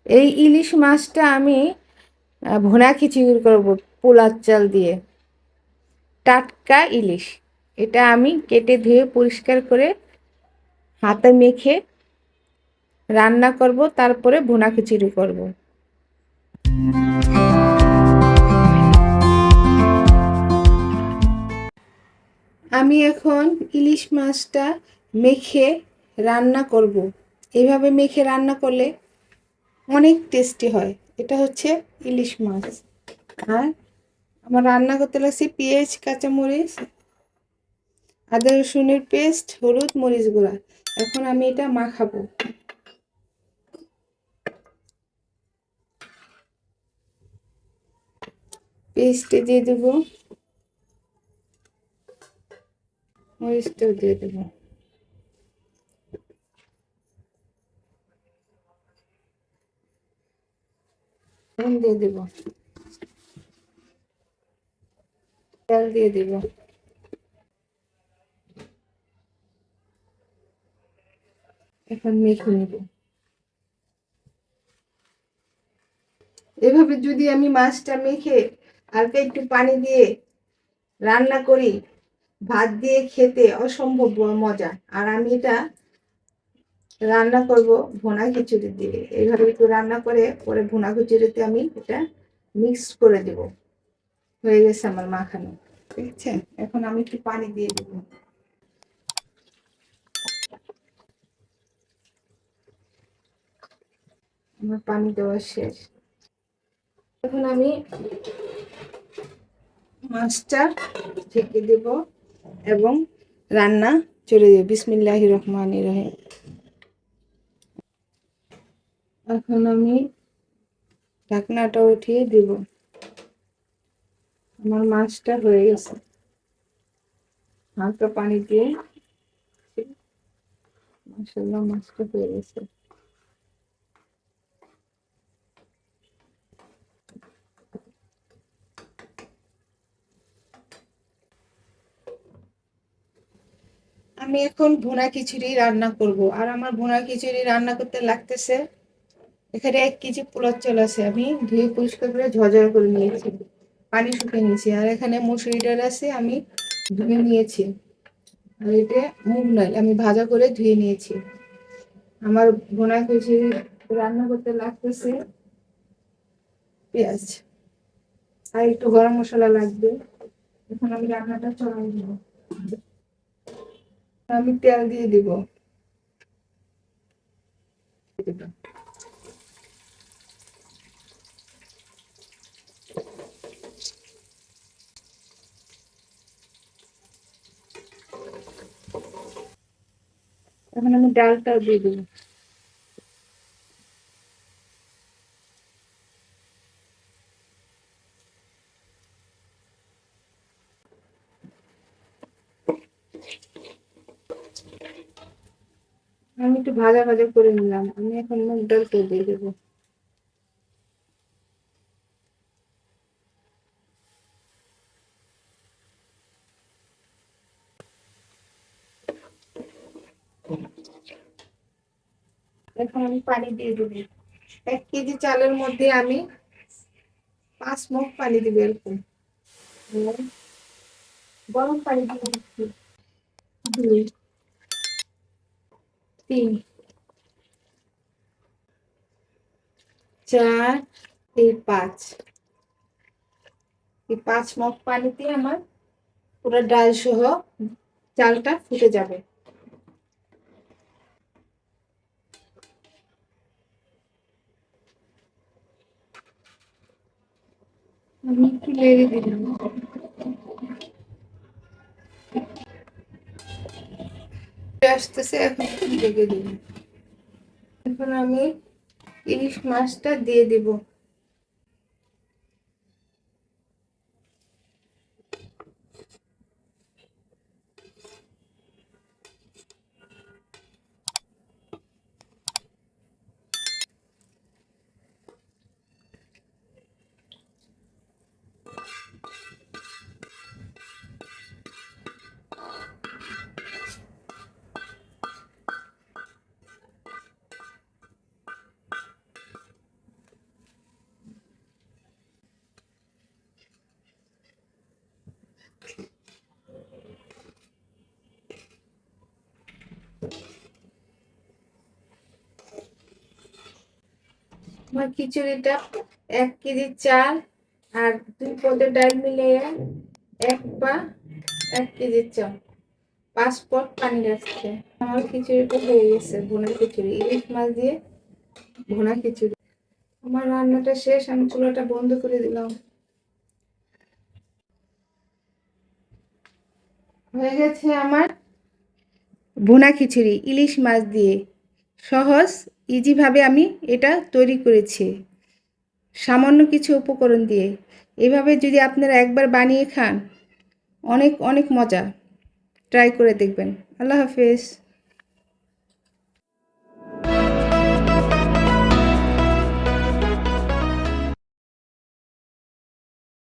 এই ইলিশ মাছটা আমি ভুনা খিচুড়ি করব পোলার চাল দিয়ে। টাটকা ইলিশ, এটা আমি কেটে ধুয়ে পরিষ্কার করে হাতে মেখে রান্না করব, তারপরে ভুনা খিচুড়ি করব। আমি এখন ইলিশ মাছটা মেখে রান্না করব। এইভাবে মেখে রান্না করলে অনেক টেস্টি হয়। এটা হচ্ছে ইলিশ মাছ। আর আমার রান্না করতে লাগছে পেঁয়াজ, কাঁচামরিচ, আদা রসুনের পেস্ট, হলুদ, মরিচ গুঁড়া। এখন আমি এটা মাখাবো। পেস্টে দিয়ে দেবো, মরিচটাও দিয়ে দেবো। এখন দিয়ে দেবো, তেল দিয়ে দেবো। এখন মেখে নেব। এভাবে যদি আমি মাছটা মেখে হালকা একটু পানি দিয়ে রান্না করি, ভাত দিয়ে খেতে অসম্ভব মজা। আর আমি এটা রান্না করব ভুনা খিচুড়ি দিয়ে। এইভাবে একটু রান্না করে পরে ভুনা খিচুড়িতে আমি এটা মিক্স করে দেব। হয়ে গেছে আমার মাখানো, ঠিক আছে? এখন আমি একটু পানি দিয়ে দেবো। আমার পানি দেওয়া শেষ। এখন আমি মাছটা ঢেকে দেব এবং রান্না চলে যাবে। বিসমিল্লাহির রহমানির রহিম। এখন আমি ঢাকনাটা উঠিয়ে দেব। আমার মাছটা হয়ে গেছে। হালকা পানি দিয়ে মাশাআল্লাহ মাছটা হয়ে গেছে। আমি এখন ভুনা খিচুড়ি রান্না করব। আর আমার ভুনা খিচুড়ি রান্না করতে লাগতেছে, এখানে 1 কেজি পোলার চাল আছে, আমি ধুয়ে পরিষ্কার করে ঝরঝর করে নিয়েছি, পানি শুকিয়ে নিয়েছি। আর এখানে মসুরি ডাল আছে, আমি ধুয়ে নিয়েছি। আর এটা মুগ ডাল আমি ভাজা করে ধুয়ে নিয়েছি। আমার ভুনা খিচুড়ি রান্না করতে লাগতেছে পেঁয়াজ আর একটু গরম মশলা লাগবে। এখন আমি রান্নাটা চালাই দিব। আমি তেল দিয়ে দিব। এখন আমি ডালটা দিয়ে দিব। আমি একটু ভাজা ভাজা করে নিলাম। আমি এখন মুগ ডালটা দিয়ে দেবো। এখন আমি পানি দিয়ে দেবো। 1 কেজি চালের মধ্যে আমি 5 মগ পানি দিব। এরকম গরম পানি দিব। 2, 3, 4, এই 5। এই 5 মগ পানিতে আমার পুরো ডাল সহ চালটা ফুটে যাবে। আমি একটু নেড়ে দিলাম। আসতেছে, এখন একটু ঢেকে দিব। এখন আমি ইলিশ মাছটা দিয়ে দিব। আমার খিচুড়িটা 1 কেজি চাল আর 2 পদের ডাল মিলিয়ে 1 কেজি চাল 5 পট পানি লাগছে। আমার খিচুড়িটা হয়ে গেছে, ভুনা খিচুড়ি, ইলিশ মাছ দিয়ে ভুনা খিচুড়ি। আমার রান্নাটা শেষ, আমি চুলাটা বন্ধ করে দিলাম। হয়ে গেছে আমার ভুনা খিচুড়ি ইলিশ মাছ দিয়ে। সহজ ইজিভাবে আমি এটা তৈরি করেছি সামান্য কিছু উপকরণ দিয়ে। এভাবে যদি আপনারা একবার বানিয়ে খান, অনেক অনেক মজা। ট্রাই করে দেখবেন। আল্লাহ হাফেজ।